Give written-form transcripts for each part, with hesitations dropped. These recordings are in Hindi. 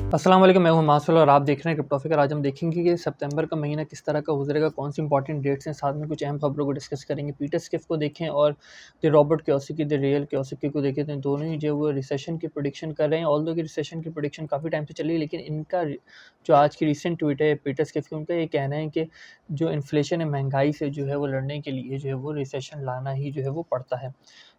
अस्सलाम वालेकुम, मैं हूं मासूल और आप देख रहे हैं क्रिप्टोफिकर। आज हम देखेंगे कि सितंबर का महीना किस तरह का गुजरेगा, कौन सी इंपॉर्टेंट डेट्स हैं, साथ में कुछ अहम खबरों को डिस्कस करेंगे। पीटर स्किफ को देखें और the Robert Kiyosaki, the real Kiyosaki को देखें, तो दोनों ही जो वो रिसेशन की प्रेडिक्शन कर रहे हैं। ऑल्दो की रिसेशन की प्रेडिक्शन काफ़ी टाइम से चली है, लेकिन इनका जो आज की रिसेंट ट्वीट है पीटर स्किफ की, उनका ये कहना है कि जो इन्फ्लेशन है, महंगाई से जो है वो लड़ने के लिए जो है वो रिसेशन लाना ही जो है वो पड़ता है।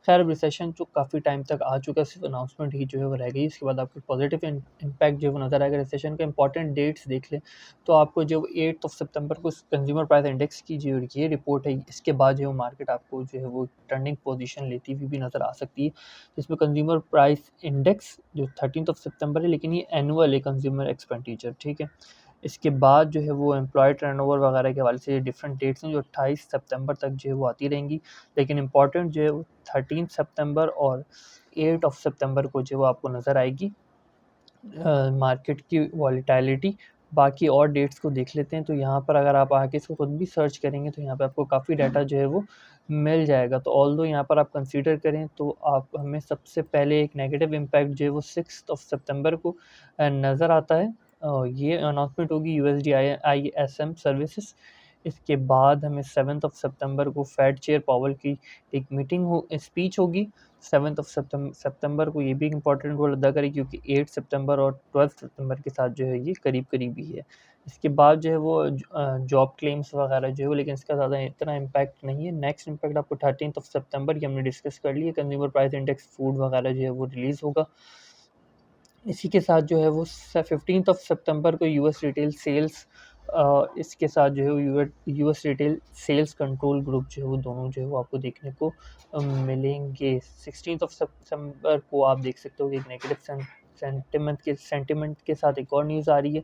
खैर, अब रिसेशन जो काफ़ी टाइम तक आ चुका है, सिर्फ अनाउंसमेंट ही जो है वो रह गई। इसके बाद आपको पॉजिटिव इम्पैक्ट जो है वो नज़र आएगा। रिसेशन का इंपॉर्टेंट डेट्स देख लें तो आपको जो 8 सितंबर को कंज्यूमर प्राइस इंडेक्स की जो ये रिपोर्ट है, इसके बाद जो है मार्केट आपको जो है वो टर्निंग पोजीशन लेती हुई भी नज़र आ सकती है, जिसमें कंज्यूमर प्राइस इंडेक्स जो 13 सितंबर है, लेकिन ये एनुअल है कंज्यूमर एक्सपेंडिचर, ठीक है। इसके बाद जो है वो एम्प्लॉय टर्नओवर वगैरह के हवाले से डिफरेंट डेट्स हैं जो 28 सितंबर तक जो है वो आती रहेंगी, लेकिन इंपॉर्टेंट जो है वो 13 सितंबर और 8 सितंबर को जो है वो आपको नज़र आएगी मार्केट की वॉलेटिलिटी। बाकी और डेट्स को देख लेते हैं, तो यहाँ पर अगर आप आके इसको खुद भी सर्च करेंगे तो यहाँ पे आपको काफ़ी डाटा जो है वो मिल जाएगा। तो ऑल्दो यहाँ पर आप कंसीडर करें तो आप हमें सबसे पहले एक नेगेटिव इम्पैक्ट जो है वो 6 सितंबर को नज़र आता है। ये अनाउंसमेंट होगी यूएसडी ISM सर्विसेज। इसके बाद हमें 7 सितंबर को फेड चेयर पावल की एक मीटिंग हो स्पीच होगी। 7 सितंबर को ये भी एक इम्पॉर्टेंट रोल अदा करेगी, क्योंकि 8 सितंबर और 12 सितंबर के साथ जो है ये करीब ही है। इसके बाद जो है वो जॉब क्लेम्स वगैरह जो है वो, लेकिन इसका ज़्यादा इतना इम्पैक्ट नहीं है। नेक्स्ट इम्पैक्ट आपको 13 सितंबर की हमने डिस्कस कर लिया, कंज्यूमर प्राइस इंडेक्स फूड वगैरह जो है वो रिलीज़ होगा। इसी के साथ जो है वो 15 सितंबर को यूएस रिटेल सेल्स, इसके साथ जो है वो US retail sales control group जो है वो दोनों जो है वो आपको देखने को मिलेंगे। 16 सितंबर को आप देख सकते हो कि एक नेगेटिव सेंटिमेंट के साथ एक और न्यूज़ आ रही है।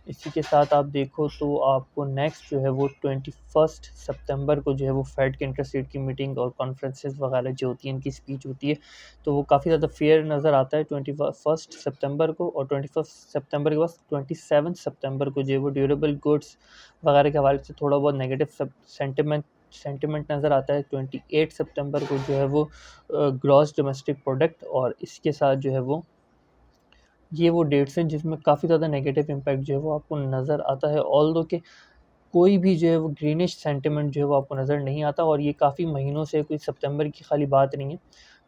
इसी के साथ आप देखो तो आपको नेक्स्ट जो है वो 21 सितंबर को जो है वो फेड के इंटरेस्ट रेट की मीटिंग और कॉन्फ्रेंसेस वगैरह जो होती हैं, इनकी स्पीच होती है, तो वो काफ़ी ज़्यादा फेयर नज़र आता है 21 सितंबर को। और 21 सितंबर के बाद 27 सितंबर को जो है वो ड्यूरेबल गुड्स वगैरह के हवाले से थोड़ा बहुत नेगेटिव सेंटिमेंट नज़र आता है। 28 सितंबर को जो है वो ग्रॉस डोमेस्टिक प्रोडक्ट, और इसके साथ जो है वो ये वो डेट्स हैं जिसमें काफ़ी ज़्यादा नेगेटिव इम्पैक्ट जो है वो आपको नज़र आता है। ऑल्दो के कोई भी जो है वो ग्रीनिश सेंटिमेंट जो है वो आपको नज़र नहीं आता, और ये काफ़ी महीनों से, कोई सितंबर की खाली बात नहीं है,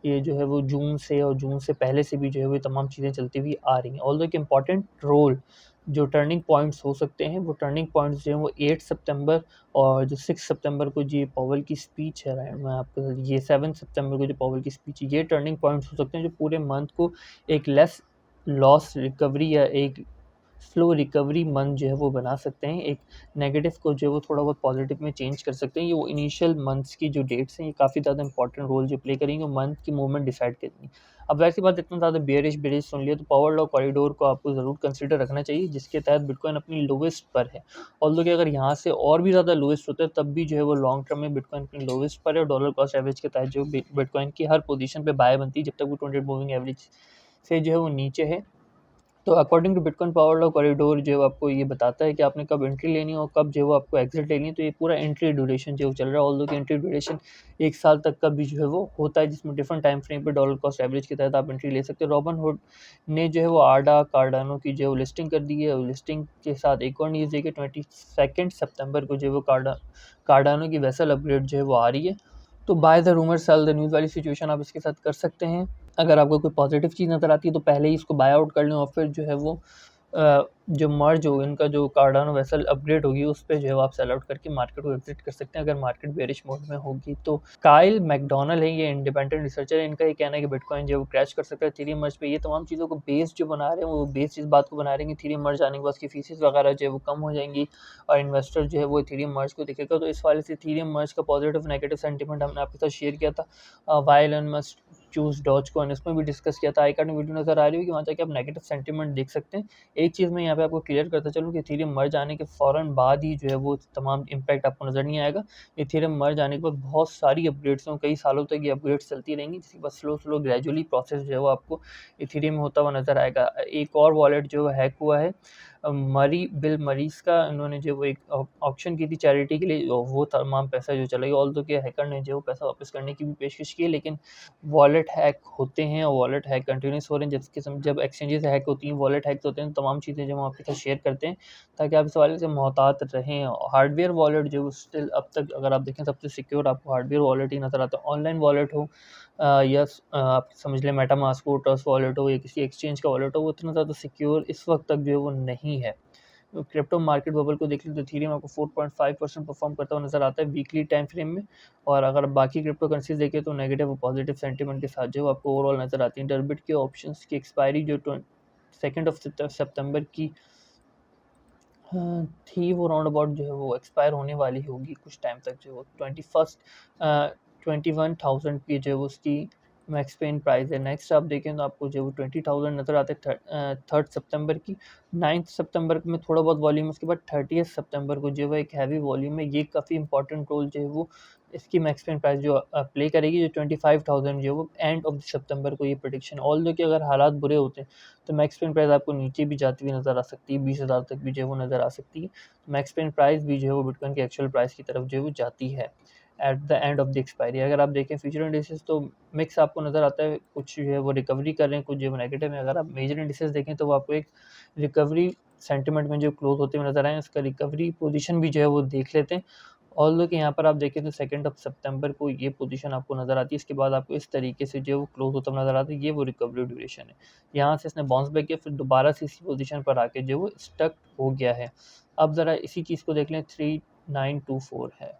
ये जो है वो जून से और जून से पहले से भी जो है वो तमाम चीज़ें चलती हुई आ रही हैं। ऑल्दो एक इम्पॉर्टेंट रोल जो टर्निंग पॉइंट्स हो सकते हैं, वो टर्निंग पॉइंट्स जो हैं वो 8 सितंबर और जो 6 सितंबर को जी पॉवेल की स्पीच है, राइट, मैं आपको ये 7 सितंबर को जो पॉवेल की स्पीच है, ये टर्निंग पॉइंट्स हो सकते हैं जो पूरे मंथ को एक लेस लॉस रिकवरी या एक स्लो रिकवरी मंथ जो है वो बना सकते हैं। एक नेगेटिव को जो है वो थोड़ा बहुत पॉजिटिव में चेंज कर सकते हैं। ये वो इनिशियल मंथ्स की जो डेट्स हैं, ये काफ़ी ज़्यादा इंपॉर्टेंट रोल जो प्ले करेंगे मंथ की मूवमेंट डिसाइड करेंगी। अब वैसी बात, इतना ज़्यादा बेरिश सुन लिया तो पावर लॉ कॉरिडोर को आपको ज़रूर कंसिडर रखना चाहिए, जिसके तहत बिटकॉइन अपनी लोवेस्ट पर है। ऑल्दो कि अगर यहाँ से और भी ज़्यादा लोवेस्ट होता है तब भी जो है वो लॉन्ग टर्म में बिटकॉइन अपनी लोवेस्ट पर है। डॉलर कॉस्ट एवरेज के तहत जो बिटकॉइन की हर पोजीशन पे बाय बनती है जब तक वो 200 मूविंग एवरेज से जो है वो नीचे है। तो according to bitcoin power law corridor जो है आपको ये बताता है कि आपने कब एंट्री लेनी है और कब जो है वो आपको एग्जिट लेनी है। तो ये पूरा एंट्री ड्यूरेशन जो चल रहा है, ऑल्दो की एंट्री ड्यूरेशन 1 साल तक का भी जो है वो होता है, जिसमें डिफरेंट टाइम फ्रेम पे डॉलर कॉस्ट एवरेज के तहत आप एंट्री ले सकते हो। रॉबिनहुड ने जो है वो आडा कार्डानो की जो है वो लिस्टिंग कर दी है, और लिस्टिंग के साथ एक और न्यूज़ है कि 22 सितंबर को जो है वो कार्डानो की वेसल अपग्रेड जो है वो आ रही है। तो by the rumour cell the news वाली सिचुएशन आप इसके साथ कर सकते हैं। अगर आपको कोई पॉजिटिव चीज़ नज़र आती है तो पहले ही इसको बाय आउट कर लें, और फिर जो है वो जो मर्ज हो इनका, जो कार्डानो वेसल अपग्रेड होगी, उस पे जो है वो आप सेल आउट करके मार्केट को एग्जिट कर सकते हैं अगर मार्केट बेरिश मोड में होगी। तो काइल मैकडोनल है, ये इंडिपेंडेंट रिसर्चर है, इनका ये कहना है कि बिटकॉइन जो है वो क्रैश कर सकता है इथेरियम मर्ज पे। ये तमाम चीज़ों को बेस जो बना रहे हैं वो बेस इस बात को बना रहे हैं कि इथेरियम मर्ज आने के बाद उसकी फीसेस वगैरह जो है वो कम हो जाएंगी और इन्वेस्टर जो है वो इथेरियम मर्ज को देखेगा। तो इस वाले से इथेरियम मर्ज का पॉजिटिव नेगेटिव सेंटीमेंट हमने आपके साथ शेयर किया था। Why Elon Musk choose Dogecoin, इसमें भी डिस्कस किया था। आई कार्ड में वीडियो नज़र आ रही होगी, वहाँ जाके आप नेगेटिव सेंटीमेंट देख सकते हैं। एक चीज़ मैं यहाँ पे आपको क्लियर करता चलूँ कि इथेरियम मर्ज आने के फ़ौरन बाद ही जो है वो तमाम इम्पैक्ट आपको नज़र नहीं आएगा। इथेरियम मर्ज आने के बाद बहुत सारी अपग्रेड्स हों, कई सालों तक ये अपग्रेड्स चलती रहेंगी, जिसके बाद स्लो ग्रेजुअली प्रोसेस जो है वो आपको इथेरियम में होता हुआ नज़र आएगा। एक और वॉलेट जो हैक हुआ है मरी बिल मरीज का उन्होंने जो वो एक ऑक्शन की थी चैरिटी के लिए, वो तमाम पैसा जो चला गया। ऑल्दो कि हैकर ने जो पैसा वापस करने की भी पेशकश की है, लेकिन वॉलेट हैक होते हैं और वॉलेट हैक कंटिन्यूस हो रहे हैं। जब एक्सचेंजेस हैक होती हैं, वॉलेट हैक होते हैं, तो तमाम चीज़ें जो हम आपके साथ शेयर करते हैं ताकि आप इस हवाले से मोहतात रहें। हार्डवेयर वॉलेट जो स्टिल अब तक अगर आप देखें सबसे सिक्योर आपको हार्डवेयर वॉलेट ही नज़र आता है। ऑनलाइन वॉलेट हो या आप समझ लें मेटामास्क हो, ट्रस्ट वॉलेट हो या किसी एक्सचेंज का वॉलेट हो, वो इतना ज़्यादा सिक्योर इस वक्त तक जो है वो नहीं है। क्रिप्टो मार्केट बबल को देख लें तो इथेरियम आपको 4.5% परफॉर्म करता हुआ नजर आता है वीकली टाइम फ्रेम में। और अगर बाकी क्रिप्टो करेंसीज देखें तो नेगेटिव और पॉजिटिव सेंटीमेंट के साथ जो आपको ओवरऑल नजर आती है। टर्बिट के ऑप्शंस की एक्सपायरी जो 2 की थी, वो राउंड अबाउट जो है वो एक्सपायर होने वाली होगी कुछ टाइम तक। जो वो 21,000 की जो है वो उसकी मैक्स पेन प्राइस है। नेक्स्ट आप देखें तो आपको जो है वो 20,000 नज़र आते हैं 3 सितंबर की। 9 सितंबर में थोड़ा बहुत वॉल्यूम, उसके बाद 30 सितंबर को जो है एक हैवी वॉल्यूम है। ये काफ़ी इंपॉर्टेंट रोल जो है वो इसकी मैक्स पेन प्राइस जो प्ले करेगी, जो 25,000 जो है वो एंड ऑफ सितंबर को ये प्रेडिक्शन। ऑल दो कि अगर हालात बुरे होते हैं तो मैक्स पेन प्राइस आपको नीचे भी जाती हुई नज़र आ सकती है, 20,000 तक भी जो है वो नज़र आ सकती है। मैक्स पेन प्राइस भी जो है वो बिटकॉइन की एक्चुअल प्राइस की तरफ जो है वो जाती है at the end of the expiry. अगर आप देखें फ्यूचर इंडिसेस तो मिक्स आपको नज़र आता है, कुछ जो है वो रिकवरी कर रहे हैं, कुछ जो है नेगेटिव है। अगर आप मेजर इंडिसेस देखें तो वो आपको एक रिकवरी सेंटिमेंट में जो क्लोज होते हुए नज़र आए, उसका रिकवरी पोजीशन भी जो है वो देख लेते हैं। ऑल्दो कि यहाँ पर आप देखें तो 2 सितंबर को ये पोजीशन आपको नज़र आती है। इसके बाद आपको इस तरीके से जो है वो क्लोज होता नज़र आता है। ये वो रिकवरी ड्यूरेशन है। यहाँ से इसने बाउंस बैक किया, फिर दोबारा से इसी पोजीशन पर आके जो वो स्टक हो गया है। अब ज़रा इसी चीज़ को देख लें, 3924 है।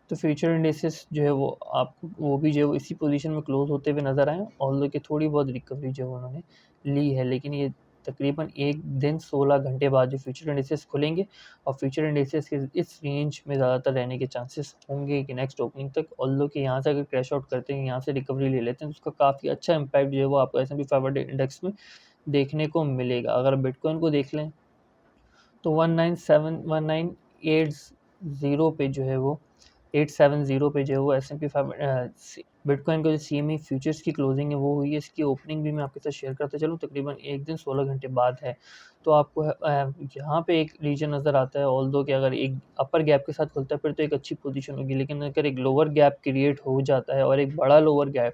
तो फ्यूचर इंडिसेस जो है वो आपको वो भी जो है वो इसी पोजीशन में क्लोज होते हुए नज़र आए। ऑल्दो कि थोड़ी बहुत रिकवरी जो है उन्होंने ली है, लेकिन ये तकरीबन एक दिन 16 घंटे बाद जो फ्यूचर इंडिसेस खुलेंगे और फ्यूचर इंडिसेस के इस रेंज में ज़्यादातर रहने के चांसेस होंगे कि नेक्स्ट ओपनिंग तक। ऑल्दो कि यहाँ से अगर क्रैश आउट करते हैं, यहाँ से रिकवरी ले लेते हैं, तो उसका काफ़ी अच्छा इम्पैक्ट जो है वो आपको S&P 500 इंडेक्स में देखने को मिलेगा। अगर बिटकॉइन को देख लें तो 1980 पे जो है वो 870 पे जो है वो S&P 500 बिटकॉइन का जो CME फ्यूचर्स की क्लोजिंग है वो हुई है। इसकी ओपनिंग भी मैं आपके साथ शेयर करता चलूँ, तकरीबन एक दिन 16 घंटे बाद है। तो आपको यहाँ पे एक रीजन नज़र आता है। ऑल्दो कि अगर एक अपर गैप के साथ खुलता है फिर तो एक अच्छी पोजीशन होगी, लेकिन अगर एक लोअर गैप क्रिएट हो जाता है और एक बड़ा लोअर गैप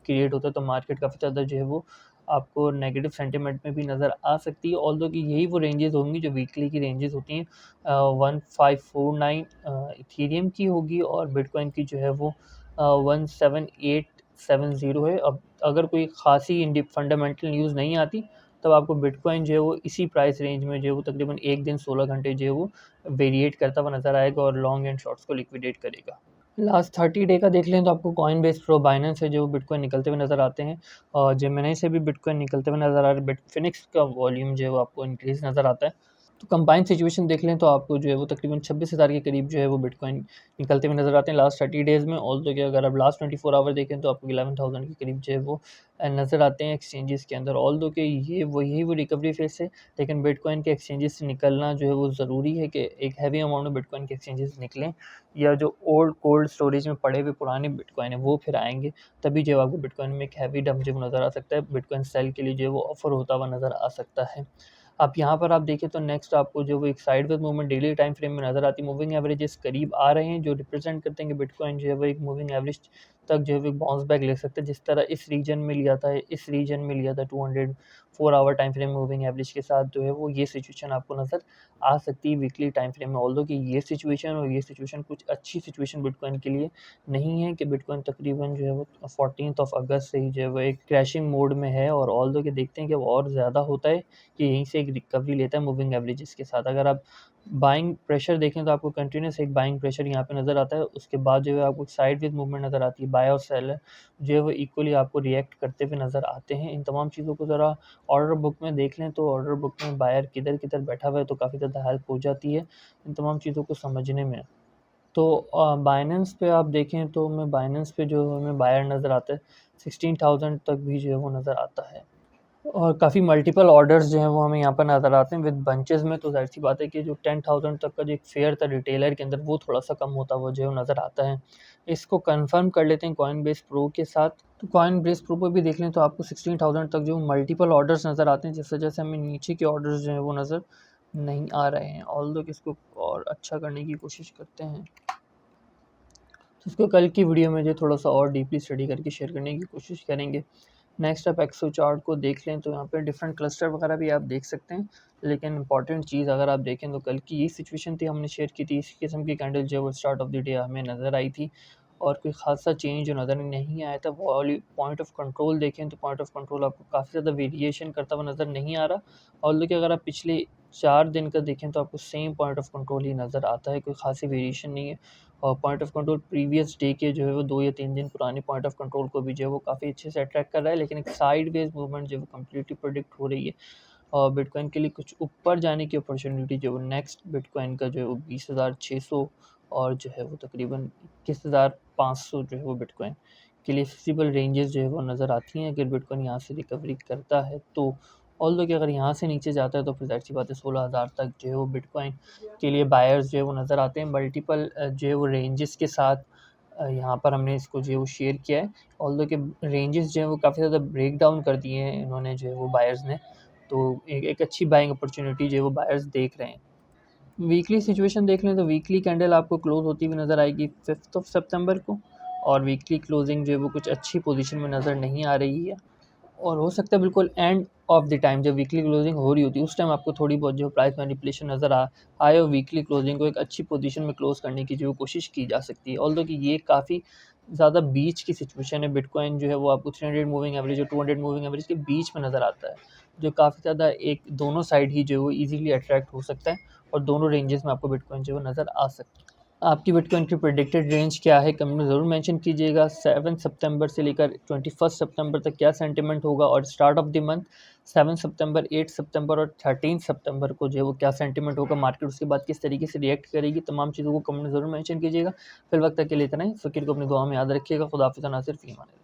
क्रिएट होता है तो मार्केट काफ़ी ज़्यादा जो है वो आपको नेगेटिव सेंटिमेंट में भी नज़र आ सकती है। ऑल्दो कि यही वो रेंजेस होंगी जो वीकली की रेंजेस होती हैं। 1549 इथेरियम की होगी और बिटकॉइन की जो है वो 17870 है। अब अगर कोई खासी फंडामेंटल न्यूज़ नहीं आती तब आपको बिटकॉइन जो है वो इसी प्राइस रेंज में जो है वो तकरीबन एक दिन 16 घंटे जो है वो वेरिएट करता हुआ नज़र आएगा और लॉन्ग एंड शॉर्ट्स को लिक्विडेट करेगा। लास्ट 30 डे का देख लें तो आपको कॉइन बेस प्रो बाइनेंस है जो बिटकॉइन निकलते हुए नज़र आते हैं, और जेमिनी से भी बिटकॉइन निकलते हुए नज़र आ रहे हैं। फिनिक्स का वॉल्यूम जो है वो आपको इंक्रीज नज़र आता है। तो कंबाइंड सिचुएशन देख लें तो आपको जो है वो तकरीबन 26,000 के करीब जो है वो बिटकॉइन निकलते हुए नज़र आते हैं लास्ट 30 डेज़ में। ऑल्दो कि अगर आप लास्ट 24 आवर देखें तो आपको 11,000 के करीब जो है वो नज़र आते हैं एक्सचेंजेस के अंदर। ऑल्दो कि ये वही वो रिकवरी फेस है, लेकिन बिटकॉइन के एक्सचेंजेस से निकलना जो है वो ज़रूरी है कि एक हैवी अमाउंट में बिटकॉइन के एक्सचेंजेस निकलें, या जो ओल्ड कोल्ड स्टोरेज में पड़े हुए पुराने बिटकॉइन है वो फिर आएंगे, तभी जो है आपको बिटकॉइन में एक हैवी डंप जो नज़र आ सकता है। बिटकॉइन सेल के लिए जो है वो ऑफर होता हुआ नज़र आ सकता है। आप यहाँ पर आप देखें तो नेक्स्ट आपको जो वो एक sideways movement daily time frame में नज़र आती है। मूविंग एवरेजेस करीब आ रहे हैं जो रिप्रेजेंट करते हैं कि बिटकॉइन जो है वो एक मूविंग एवरेज तक जो है वो बाउंस बैक ले सकते हैं, जिस तरह इस रीजन में लिया था 204 hour time frame moving average के साथ जो है वो ये सिचुएशन आपको नज़र आ सकती है वीकली टाइम फ्रेम में। ऑल्दो कि ये सिचुएशन कुछ अच्छी सिचुएशन बिटकॉइन के लिए नहीं है कि बिटकॉइन तकरीबन जो है वो 14 अगस्त से ही जो है वो एक क्रैशिंग मोड में है, और ऑल्दो कि देखते हैं कि वो और ज़्यादा होता है कि यहीं से एक रिकवरी लेता है मूविंग एवरेजेस के साथ। अगर आप बाइंग प्रेशर देखें तो आपको कंटिन्यूस एक बाइंग प्रेशर यहाँ पे नज़र आता है, उसके बाद जो है आपको साइडवेज मूवमेंट नज़र आती है। बाय और सेलर जो है वो इक्वली आपको रिएक्ट करते हुए नज़र आते हैं। इन तमाम चीज़ों को ज़रा ऑर्डर बुक में देख लें तो ऑर्डर बुक में बायर किधर किधर बैठा हुआ है तो काफ़ी ज़्यादा हेल्प हो जाती है इन तमाम चीज़ों को समझने में। तो बाइनेंस पे आप देखें तो मैं बाइनेंस पे जो हमें बायर नज़र आता है 16,000 तक भी जो है वो नज़र आता है, और काफ़ी मल्टीपल ऑर्डर्स जो हैं वो हमें यहाँ पर नज़र आते हैं विद बंचेस में। तो ज़ाहिर-सी बात है कि जो 10,000 तक का जो एक फेयर था रिटेलर के अंदर वो थोड़ा-सा कम होता हुआ जो है नज़र आता है। इसको कंफर्म कर लेते हैं कॉइनबेस प्रो के साथ। तो कॉइनबेस प्रो पे भी देख लें तो आपको 16,000 तक जो मल्टीपल ऑर्डर्स नज़र आते हैं। जैसे-जैसे हमें नीचे के ऑर्डर्स जो हैं वो नज़र नहीं आ रहे हैं, ऑल्दो कि इसको और अच्छा करने की कोशिश करते हैं। तो इसको कल की वीडियो में जो थोड़ा सा और डीपली स्टडी करके शेयर करने की कोशिश करेंगे। नेक्स्ट आप एक्सो चार्ट को देख लें तो यहाँ पे डिफरेंट क्लस्टर वगैरह भी आप देख सकते हैं, लेकिन इंपॉर्टेंट चीज़ अगर आप देखें तो कल की यही सिचुएशन थी, हमने शेयर की थी, इसी किस्म की कैंडल जो है वो स्टार्ट ऑफ द डे हमें नज़र आई थी और कोई खासा चेंज जो नज़र नहीं आया था। पॉइंट ऑफ कंट्रोल देखें तो पॉइंट ऑफ कंट्रोल आपको काफ़ी ज़्यादा वेरिएशन करता हुआ नज़र नहीं आ रहा, और देखिए अगर आप पिछले 4 दिन का देखें तो आपको सेम पॉइंट ऑफ कंट्रोल ही नज़र आता है, कोई खासी वेरिएशन नहीं है। और point of control previous day के जो है वो 2 या 3 दिन पुराने पॉइंट ऑफ कंट्रोल को भी जो है वो काफ़ी अच्छे से अट्रैक्ट कर रहा है, लेकिन एक साइडवेज मूवमेंट जो है वो कम्प्लीटली प्रेडिक्ट हो रही है। और बिटकॉइन के लिए कुछ ऊपर जाने की अपॉर्चुनिटी जो है वो नेक्स्ट बिटकॉइन का जो है वो 20,600 और जो है वो तकरीबन 21,500 जो है वो बिटकॉइन के लिए फिजिबल रेंजेस जो है वो नज़र आती हैं। अगर बिटकॉइन यहाँ से रिकवरी करता है तो, ऑल्दो कि अगर यहाँ से नीचे जाता है तो फिर ज़ाहिर सी बात है 16,000 तक जो है वो बिटकॉइन के लिए बायर्स जो है वो नज़र आते हैं। मल्टीपल जो है वो रेंजेस के साथ यहाँ पर हमने इसको जो है वो शेयर किया है, ऑल्दो कि रेंजेस जो है वो काफ़ी ज़्यादा ब्रेक डाउन कर दिए हैं इन्होंने जो है वो बायर्स ने, तो एक अच्छी बाइंग अपॉर्चुनिटी जो है वो बायर्स देख रहे हैं। वीकली सिचुएशन देख लें तो वीकली कैंडल आपको क्लोज होती हुई नज़र आएगी 5 सितंबर को, और वीकली क्लोजिंग जो है वो कुछ अच्छी पोजीशन में नज़र नहीं आ रही है। और हो सकता है बिल्कुल एंड ऑफ द टाइम जब वीकली क्लोजिंग हो रही होती है उस टाइम आपको थोड़ी बहुत जो प्राइस मैनिपुलेशन नज़र आए और वीकली क्लोजिंग को एक अच्छी पोजीशन में क्लोज करने की जो कोशिश की जा सकती है। ऑल्दो कि ये काफ़ी ज़्यादा बीच की सिचुएशन है, बिटकॉइन जो है वो आपको 300 मूविंग एवरेज और 200 मूविंग एवरेज के बीच में नज़र आता है, जो काफ़ी ज़्यादा एक दोनों साइड ही जो है वो ईजिली अट्रैक्ट हो सकता है और दोनों रेंजेस में आपको बिटकॉइन जो है वो नज़र आ सकता है। आपकी बिटकॉइन की प्रेडिक्टेड रेंज क्या है कमेंट में ज़रूर मेंशन कीजिएगा। 7 सितंबर से लेकर 21 सितंबर तक क्या सेंटिमेंट होगा, और स्टार्ट ऑफ द मंथ 7 सितंबर, 8 सितंबर और 13 सितंबर को जो है वो क्या सेंटिमेंट होगा, मार्केट उसके बाद किस तरीके से रिएक्ट करेगी, तमाम चीज़ों को कमेंट में ज़रूर मेंशन कीजिएगा। फिर वक्त तक के लिए इतना ही। फ़िक्र को अपनी दुआ में याद रखिएगा। खुदा हाफ़िज़। नासिर फ़ी अमान अल्लाह।